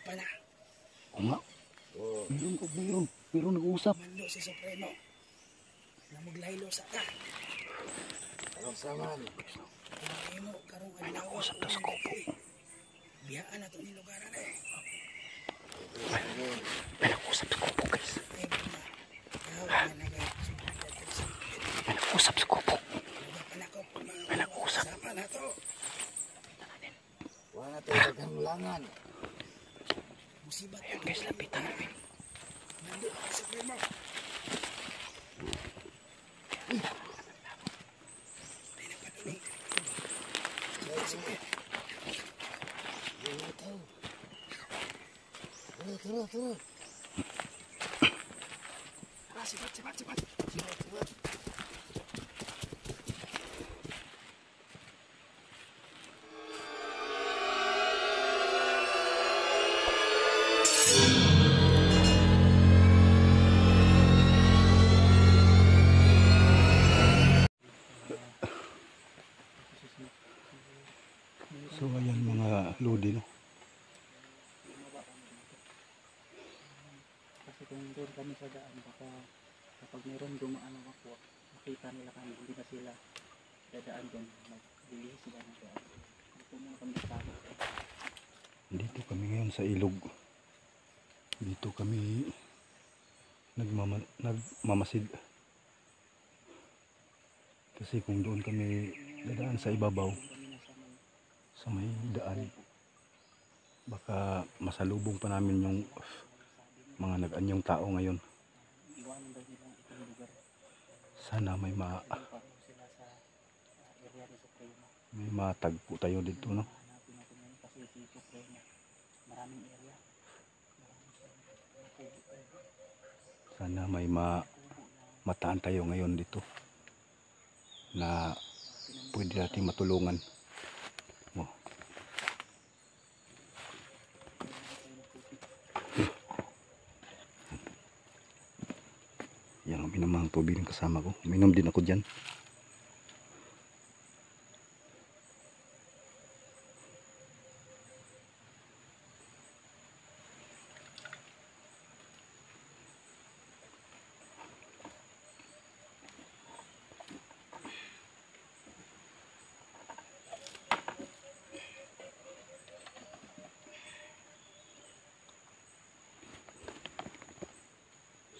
pa na. O nga. Meron nag-uusap. Mando si Supremo. Na maglaylo sa ta. Anong saman? Hindi mo karong adlaw sa dati. Biyaan na to ni lugaran eh. May nag-uusap sa kubo, guys. May nag-uusap sa kubo. May nag-uusap. Wala tayo daghang Ayun guys, lapitan namin. Mando si Supremo. Turun. Cepat. So ayan mga lodi, no? Kasi kung doon kami sa daan, baka kapag meron dumaan ng ako, makita nila kami, hindi na sila dadaan doon, maglilihis sila ng daan. Dito muna kami sa daan. Dito kami ngayon sa ilog. Dito kami nagmamasid. Kasi kung doon kami dadaan sa ibabaw, sa may daan, baka masalubong pa namin yung mga nag-anyong tao ngayon. Sana may matagpo tayo dito, no? Sana may mataan tayo ngayon dito na pwede natin matulungan. Oh. Yan, uminom ang tubig ng kasama ko. Uminom din ako dyan.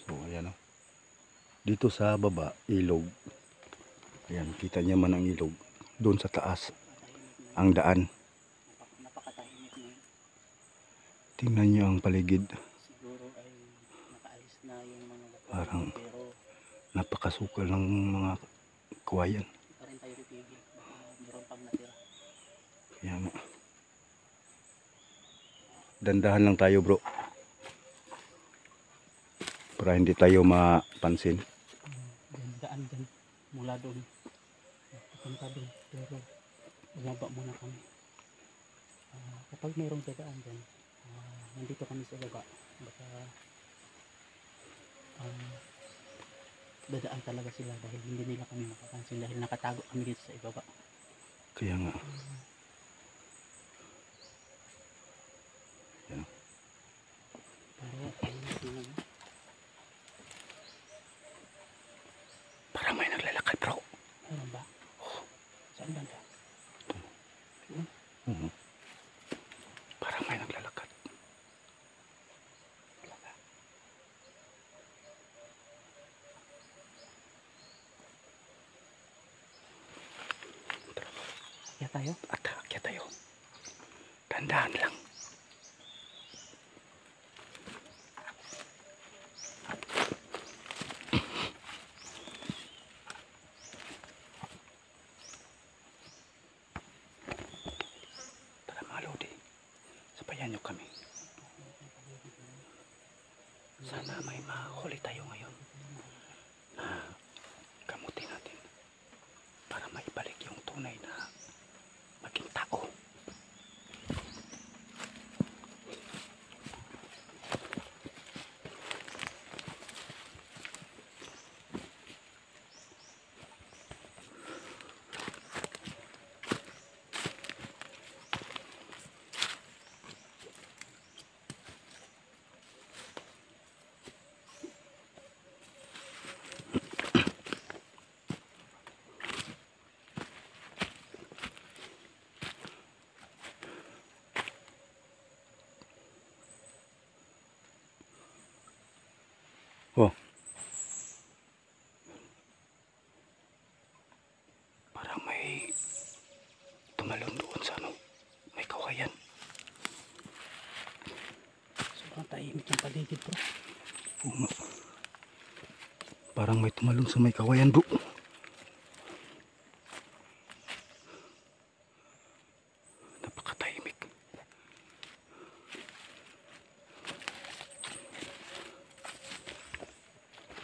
So ayan, o. Dito sa baba, ilog. Ayan, kita niya man ang ilog. Doon sa taas, ang daan. Napakatahimik na yun. Tingnan niyo ang paligid. Siguro ay nakaalis na yung mga Parang pero napakasukal ng mga kawayan. pa rin tayo pipigil. Meron pang natira. Kaya nga. Dandahan lang tayo, bro. Para hindi tayo mapansin. Daan dyan mula doon. Papunta doon. Pero bumaba muna kami. Kapag mayroong dadaan dyan, nandito kami sa baba. Baka dadaan talaga sila dahil hindi nila kami makapansin dahil nakatago kami dito sa ibaba. Kaya nga. Yan. Pero Para may naglalakad, bro. meron ba? Saan banda? Para may naglalakad. Kaya tayo? Akyat tayo. Dandahan lang. Tara mga lodi. Sabayan niyo kami. Sana may mahuli tayo ngayon na gamutin natin para maibalik yung tunay na maging tao. Parang tahimik yung paligid bro. Oo nga. Parang may tumalon sa may kawayan bro. Napakatahimik.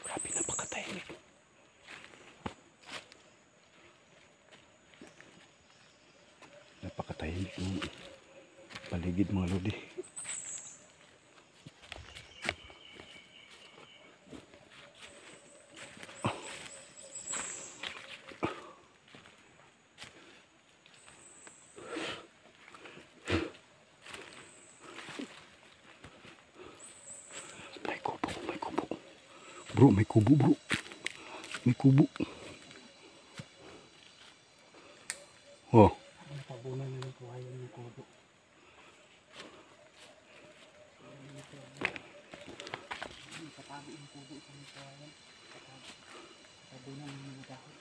Grabe, napakatahimik. Napakatahimik ng paligid mga lodi. May kubo, may kubo. Bro, may kubo bro. May kubo. Oh, Ang tabunan na yung kawayan ng kubo. Katabi yung kubo sa mga kawayan. Tabunan ng mga dahon.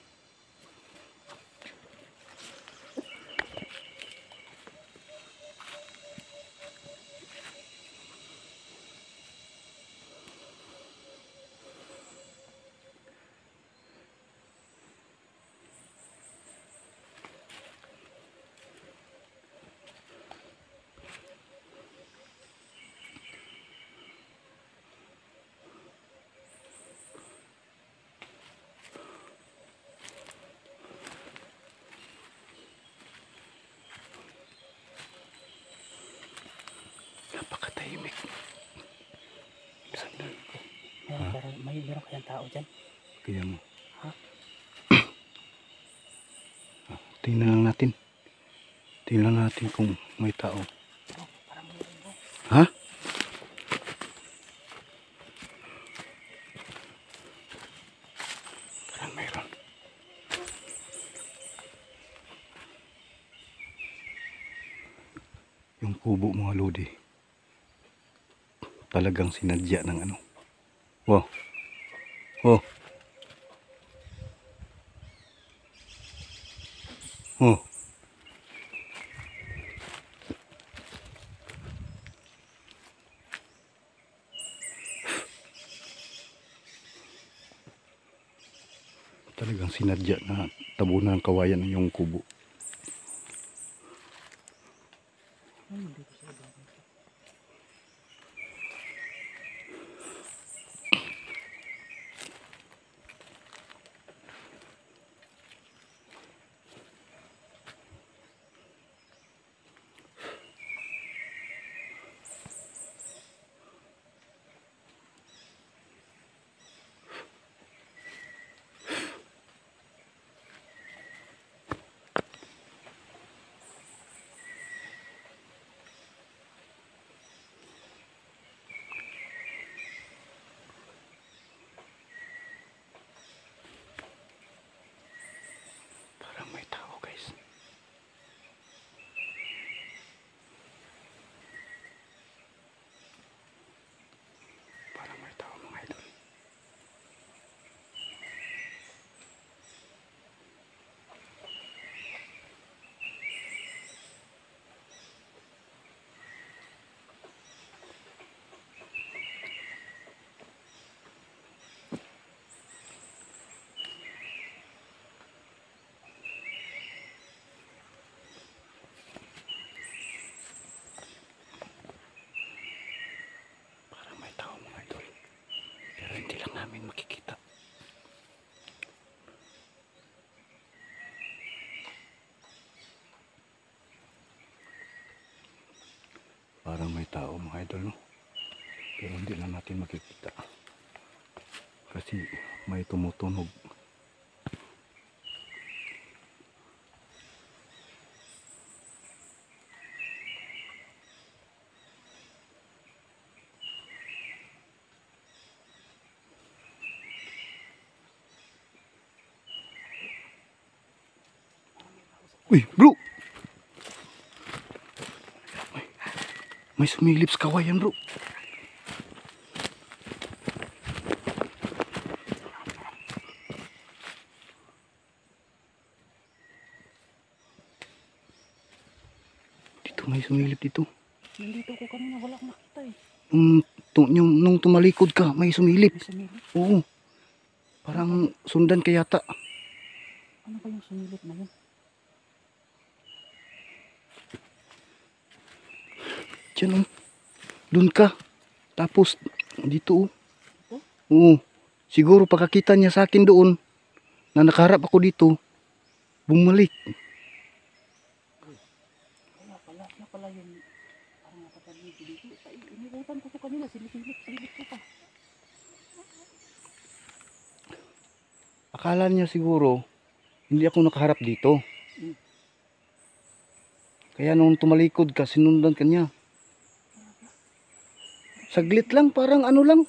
napakatahimik. Sandali ko. Meron kayang tao dyan. Kaya mo. Ha? Tingnan lang natin. Tingnan natin kung may tao. Bro, parang meron bro. Ha? Parang mayroon. Yung kubo mga lodi. Talagang sinadya ng ano. Wow. Oh. Oh. Talagang sinadya na tabunan ng kawayan yung kubo. Hindi ko sa iba. Parang may tao guys. Parang may tao mga idol. Parang may tao mga idol. Pero hindi lang namin makikita. Parang may tao mga idol, no? Pero hindi lang natin makikita. Kasi may tumutunog. Uy, bro! May sumilip sa kawayan, bro. Dito may sumilip dito. Nandito ko kanina, wala akong nakita eh. Nung tumalikod ka, may sumilip. May sumilip. Oo. Parang sundan ka yata. Ano ba yung sumilip na yun? Diyan oh. Doon ka. Tapos, dito oh. Ito? Oo. Siguro pagkakita niya sa akin doon, na nakaharap ako dito, bumalik. Wala pala yung parang nakatalig dito. Inibutan ko to kanina, silip ko pa. Akala niya siguro, hindi ako nakaharap dito. Kaya nung tumalikod ka, sinundan ka niya. Saglit lang, parang ano lang.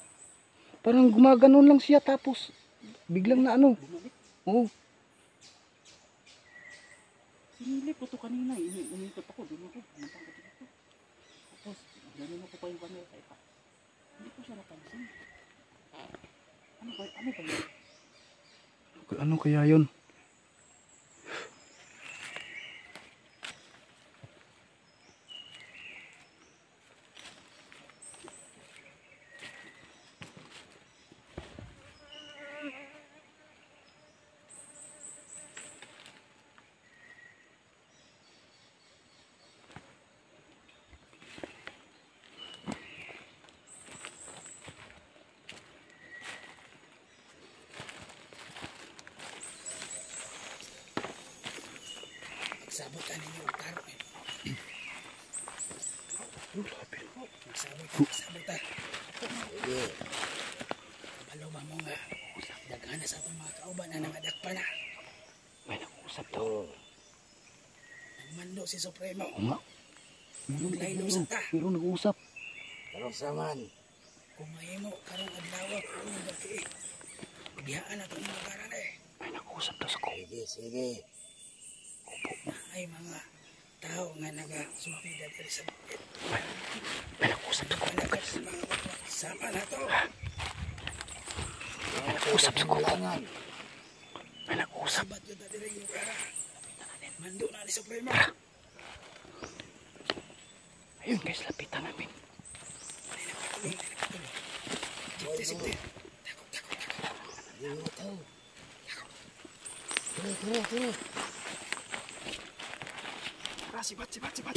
Parang gumaganon lang siya tapos biglang na ano. Bumalik. Oo. Sinilip ko to kanina, umikot ako, pumunta ko dito. Tapos, gano'n ako pa yung camera sa ipa. Hindi ko siya napansin. Ano ba yun? Ano kaya yun? Magsabot ka ninyo og taro eh. Magsabot ta. Sige. Kabalo ba mo nga. Daghan na sa itong mga kauban na nangadakpa na. May nag-uusap daw. Oh, Nagmando si Supremo. Oo nga. Laylo sa ta. Pero nag-uusap. karong saman. Kung mahimo karong adlaw ulo gabi. Biyaan na itong lugaran eh. May nag-uusap daw sa ko. Sige. Ay mga tao nga nagasumpi dali sa bukid. May nag-uusap sa ko. Malakot sa mga wawak. Sama na to. Wala na tayo daghang langan. May nag-uusap. Sabat yun dali rin lugaran. Mando na ni Supremo. Ayun guys, lapitan namin. Sikti. Hindi mo tao. Tara. Sibat. Sibat.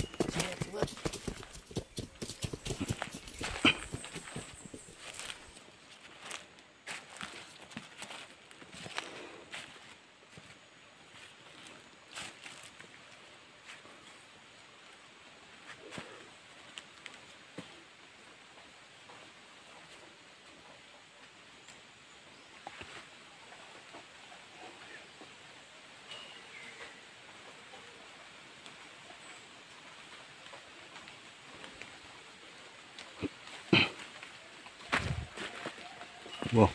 Wow.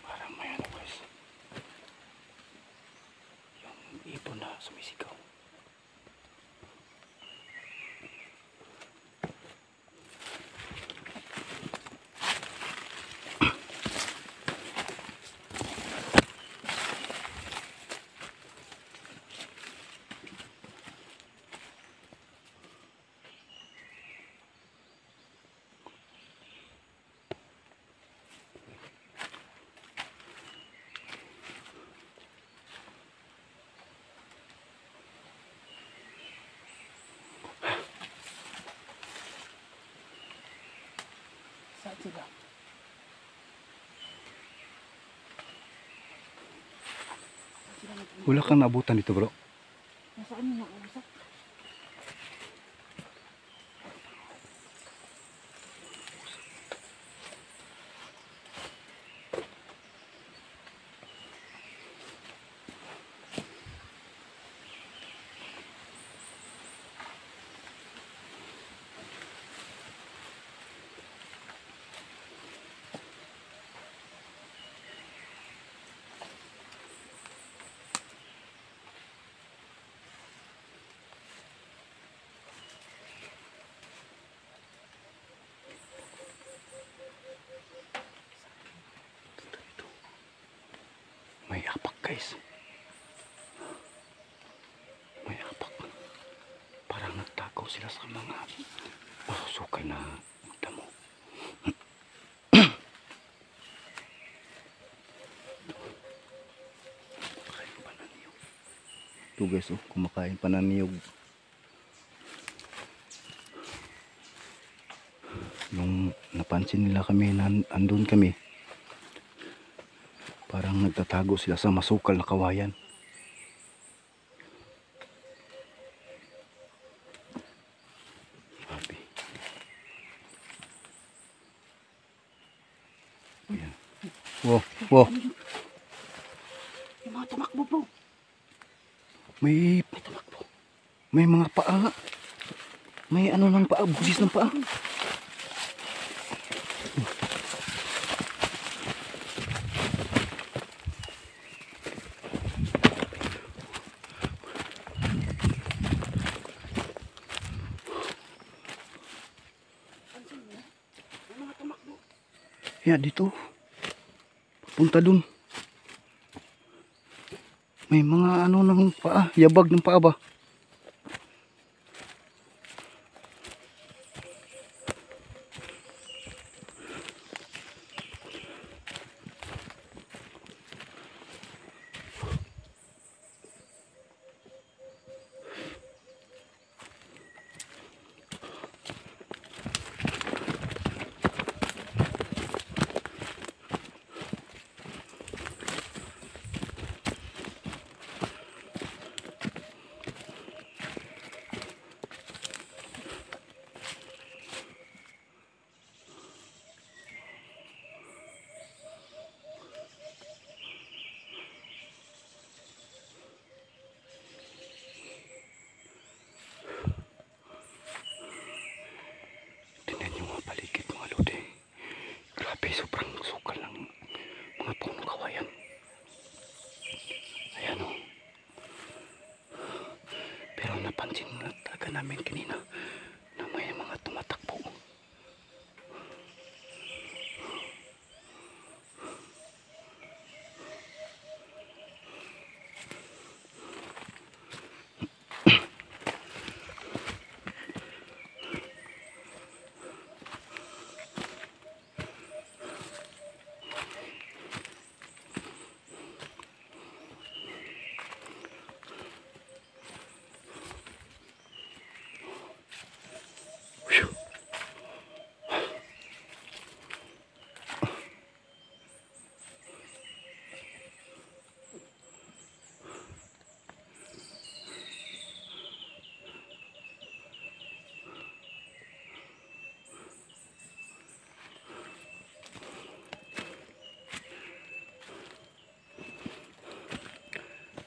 Parang may ano guys. Yung ibon na sumisigaw. Saan sila? Wala kang naabutan dito bro. Nasaan yung nakausap? sila sa mga sukal na damo. Kumakain pa ng niyog. Ito guys, oh, kumakain pa ng niyog. Nung napansin nila kami na andun kami, parang nagtatago sila sa masukal na kawayan. Grabe. Ayan. Wow, wow. Yung mga tumakbo bro. May Tumakbo. may mga paa. May ano ng paa, busis ng paa. Ya, dito. Punta dun. May mga ano ng paa, yabag ng paa ba? Tingnan yung mga paligid mga lodi. Grabe, sobrang sukal ng mga punong kawayan. Ayan o. Pero napansin na talaga namin kanina na may mga tumatakbo. Phew.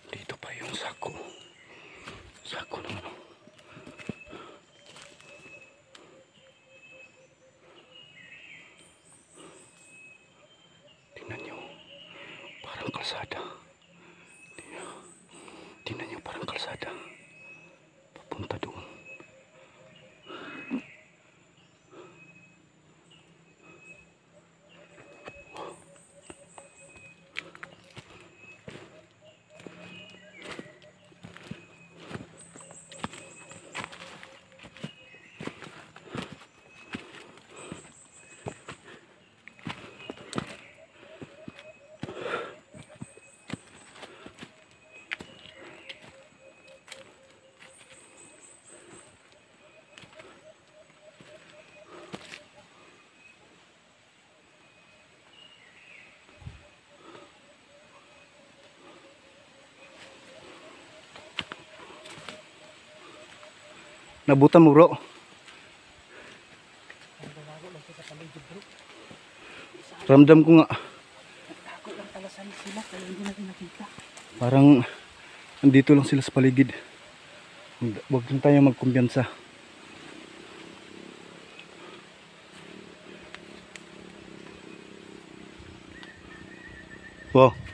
Dito pa yung sako. Sako ng ano. Tingnan nyo. Parang kalsada. Tingnan nyo parang kalsada. Papunta doon. Nabutan mo bro. Ang bago lang sa paligid bro. Ramdam ko nga. Nagtago lang talasan sila kaya hindi natin nakita. Parang andito lang sila sa paligid. Huwag lang tayo magkumpiyansa. Wow.